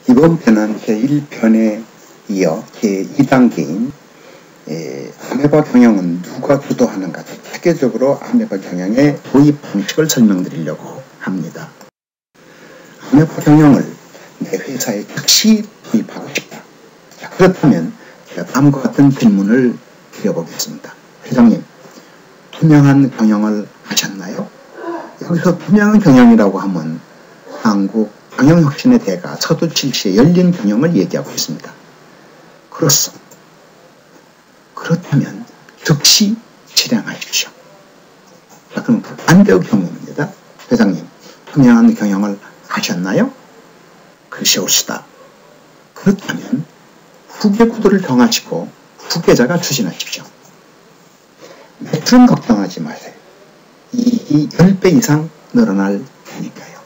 이번 편은 제1편에 이어 제2단계인 아메바 경영은 누가 주도하는가, 체계적으로 아메바 경영의 도입 방식을 설명드리려고 합니다. 아메바 경영을 내 회사에 즉시 도입하고 싶다. 자, 그렇다면 제가 다음과 같은 질문을 드려보겠습니다. 회장님, 투명한 경영을 하셨나요? 여기서 투명한 경영이라고 하면 한국 경영혁신의 대가 서두 7시의 열린 경영을 얘기하고 있습니다. 그렇습니다. 그렇다면 즉시 실행하십시오. 자, 그럼 반대의 경우입니다. 회장님, 투명한 경영을 하셨나요? 글쎄 옳시다. 그렇다면 후계 구도를 정하시고 후계자가 추진하십시오. 매출은 걱정하지 마세요. 이익이 10배 이상 늘어날 테니까요.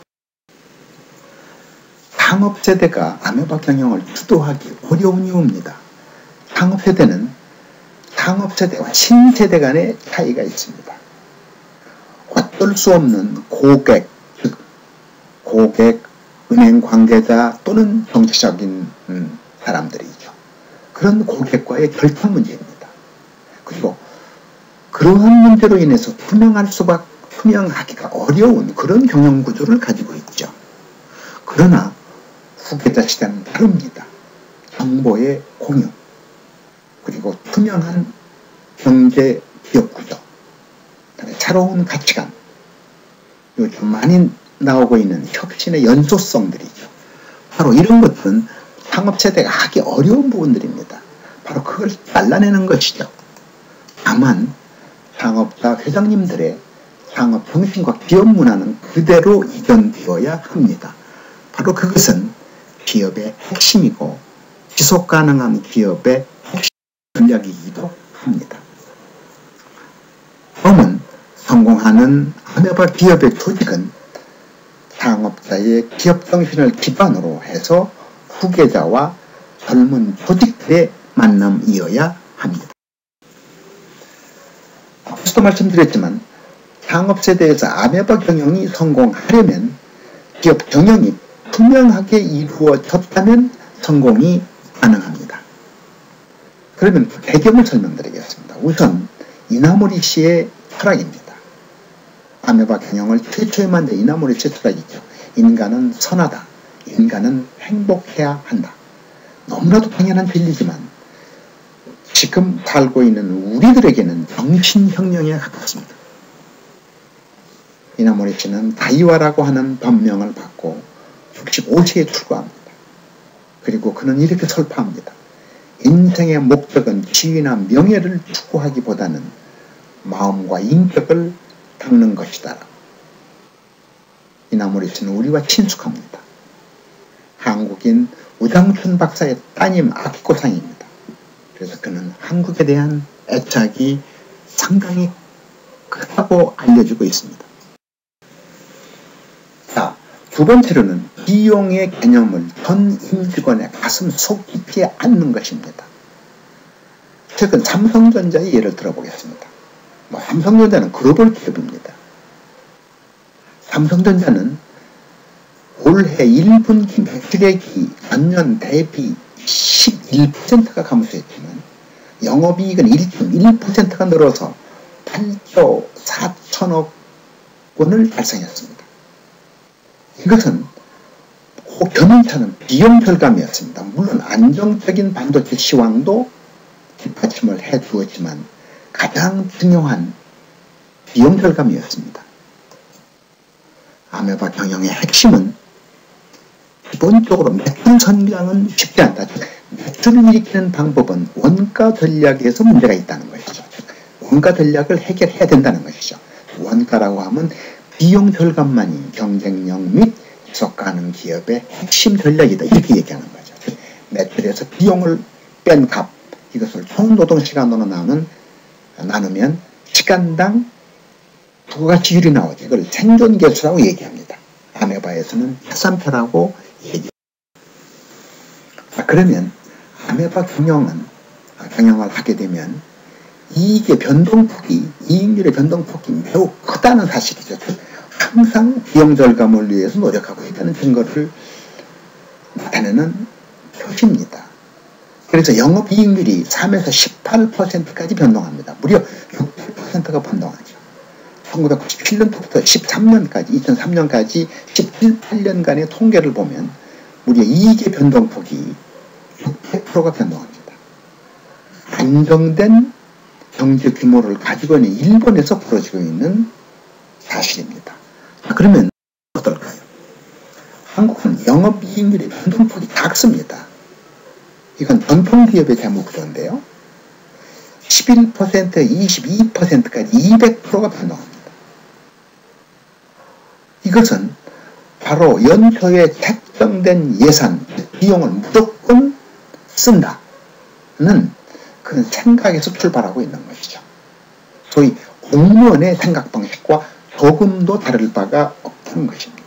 창업세대가 아메바 경영을 주도하기 어려운 이유입니다. 창업세대는 창업세대와 신세대 간의 차이가 있습니다. 어쩔 수 없는 고객, 즉 고객, 은행 관계자 또는 정치적인 사람들이죠. 그런 고객과의 결탁 문제입니다. 그리고 그러한 문제로 인해서 투명하기가 어려운 그런 경영 구조를 가지고 있죠. 그러나 후계자 시대는 다릅니다. 정보의 공유, 그리고 투명한 경제 기업 구조, 새로운 가치관, 요즘 많이 나오고 있는 혁신의 연소성들이죠. 바로 이런 것들은 창업세대가 하기 어려운 부분들입니다. 바로 그걸 잘라내는 것이죠. 다만 창업자 회장님들의 창업 정신과 기업 문화는 그대로 이전되어야 합니다. 바로 그것은 기업의 핵심이고 지속가능한 기업의 핵심 전략이기도 합니다. 다음은 성공하는 아메바 기업의 조직은 창업자의 기업 정신을 기반으로 해서 후계자와 젊은 조직들의 만남이어야 합니다. 앞서도 말씀드렸지만 창업세대에서 아메바 경영이 성공하려면 기업 경영이 투명하게 이루어졌다면 성공이 가능합니다. 그러면 그 배경을 설명드리겠습니다. 우선 이나모리 씨의 철학입니다. 아메바 경영을 최초에 만든 이나모리 씨의 철학이죠. 인간은 선하다. 인간은 행복해야 한다. 너무나도 당연한 진리지만 지금 살고 있는 우리들에게는 정신혁명에 가깝습니다. 이나모리 씨는 다이와라고 하는 법명을 받고 65세에 출가합니다. 그리고 그는 이렇게 설파합니다. 인생의 목적은 지위나 명예를 추구하기보다는 마음과 인격을 닦는 것이다. 이나모리 씨는 우리와 친숙합니다. 한국인 우장춘 박사의 따님 아키코상입니다. 그래서 그는 한국에 대한 애착이 상당히 크다고 알려지고 있습니다. 자, 두 번째로는 비용의 개념을 전 임직원의 가슴 속 깊이 앉는 것입니다. 최근 삼성전자의 예를 들어보겠습니다. 삼성전자는 글로벌 기업입니다. 삼성전자는 올해 1분기 매출액이 전년 대비 11%가 감소했지만 영업이익은 1.1%가 늘어서 8조 4천억 원을 달성했습니다. 이것은 견인차는 비용 절감이었습니다. 물론 안정적인 반도체 시황도 뒷받침을 해주었지만 가장 중요한 비용 절감이었습니다. 아메바 경영의 핵심은 기본적으로 매출 성장은 쉽지 않다. 매출을 일으키는 방법은 원가 전략에서 문제가 있다는 것이죠. 원가 전략을 해결해야 된다는 것이죠. 원가라고 하면 비용 절감만이 경쟁력 및 지속가능 기업의 핵심 전략이다. 이렇게 얘기하는 거죠. 매출에서 비용을 뺀 값, 이것을 총노동시간으로 나누면 시간당 부가가치 율이 나오죠. 이걸 생존계수라고 얘기합니다. 아메바에서는 해산표라고 얘기합니다. 그러면 아메바 경영을 하게 되면 이익의 변동폭이, 이익률의 변동폭이 매우 크다는 사실이죠. 항상 비용 절감을 위해서 노력하고 있다는 증거를 나타내는 나타내는 표시입니다. 그래서 영업이익률이 3에서 18%까지 변동합니다. 무려 6%가 변동하죠. 1997년부터 13년까지, 2003년까지 17, 8년간의 통계를 보면 무려 이익의 변동폭이 600%가 변동합니다. 안정된 경제 규모를 가지고 있는 일본에서 벌어지고 있는 사실입니다. 그러면 어떨까요? 한국은 영업이익률의 변동폭이 작습니다. 이건 전통기업의 재무구조인데요. 11%, 22%까지 200%가 변동합니다. 이것은 바로 연초에 책정된 예산, 비용을 무조건 쓴다는 그런 생각에서 출발하고 있는 것이죠. 소위 공무원의 생각 방식과 조금도 다를 바가 없다는 것입니다.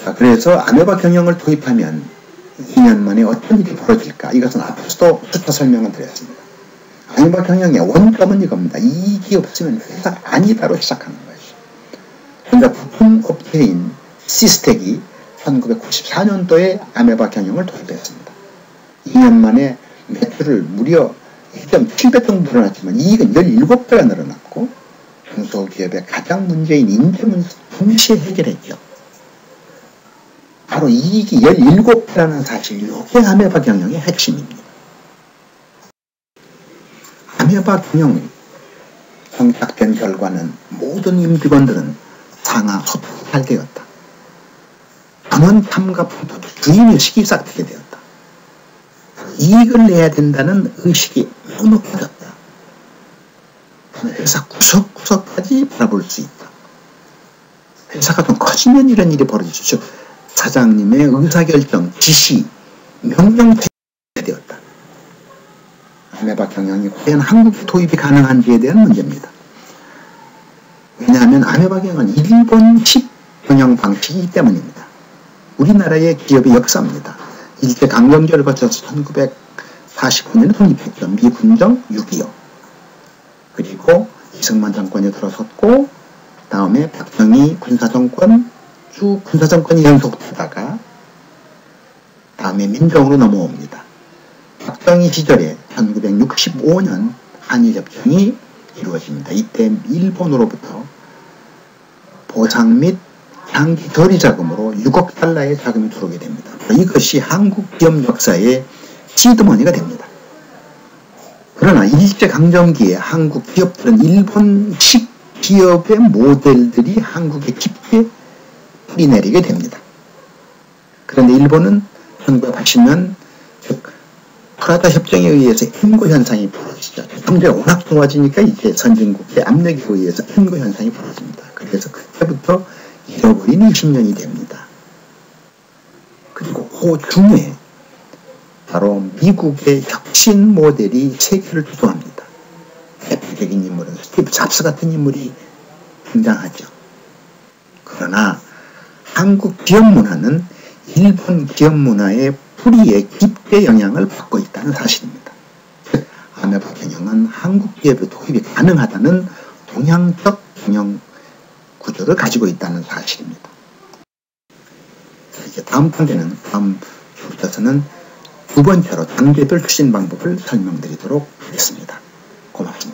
자, 그래서 아메바 경영을 도입하면 2년 만에 어떤 일이 벌어질까? 이것은 앞서도 숫자 설명을 드렸습니다. 아메바 경영의 원점은 이겁니다. 이익이 없으면 회사가 아니다로 시작하는 것이죠. 그러니까 부품업체인 시스텍이 1994년도에 아메바 경영을 도입했습니다. 2년 만에 매출을 무려 1.7배 정도 늘어났지만 이익은 17배가 늘어났고 중소기업의 가장 문제인 인재 문제 동시에 해결했죠. 바로 이익이 17배라는 사실, 이게 아메바 경영의 핵심입니다. 아메바 경영이 성착된 결과는 모든 임직원들은 상하 소통할 되었다. 전원 참가부터 주인의식이 싹트게 되었다. 이익을 내야 된다는 의식이 매우 높아졌다. 회사 구석구석까지 바라볼 수 있다. 회사가 좀 커지면 이런 일이 벌어지죠. 사장님의 의사결정, 지시, 명령 되었다. 아메바 경영이 과연 한국에 도입이 가능한지에 대한 문제입니다. 왜냐하면 아메바 경영은 일본식 경영 방식이기 때문입니다. 우리나라의 기업의 역사입니다. 일제강점기를 거쳐서 1945년에 독립했죠. 미군정 6.25. 그리고 이승만 정권이 들어섰고 다음에 박정희 군사정권, 쭉 군사정권이 연속되다가 다음에 민정으로 넘어옵니다. 박정희 시절에 1965년 한일협정이 이루어집니다. 이때 일본으로부터 보상 및 장기 결의 자금으로 6억 달러의 자금이 들어오게 됩니다. 이것이 한국 기업 역사의 시드머니가 됩니다. 그러나 일제강점기에 한국 기업들은 일본식 기업의 모델들이 한국에 깊게 뿌리내리게 됩니다. 그런데 일본은 1980년 즉 프라다 협정에 의해서 인구 현상이 벌어지죠. 경제가 워낙 좋아지니까 이제 선진국의 압력에 의해서 인구 현상이 벌어집니다. 그래서 그때부터 잃어버린 20년이 됩니다. 그리고 그 중에 바로 미국의 혁신 모델이 세계를 주도합니다. 대표적인 인물은 스티브 잡스 같은 인물이 등장하죠. 그러나 한국 기업 문화는 일본 기업 문화의 뿌리에 깊게 영향을 받고 있다는 사실입니다. 즉, 아메바 경영은 한국 기업의 도입이 가능하다는 동양적 경영 구조를 가지고 있다는 사실입니다. 이제 다음 단계는 다음 주부터서는 두 번째로 단계별 추진 방법을 설명드리도록 하겠습니다. 고맙습니다.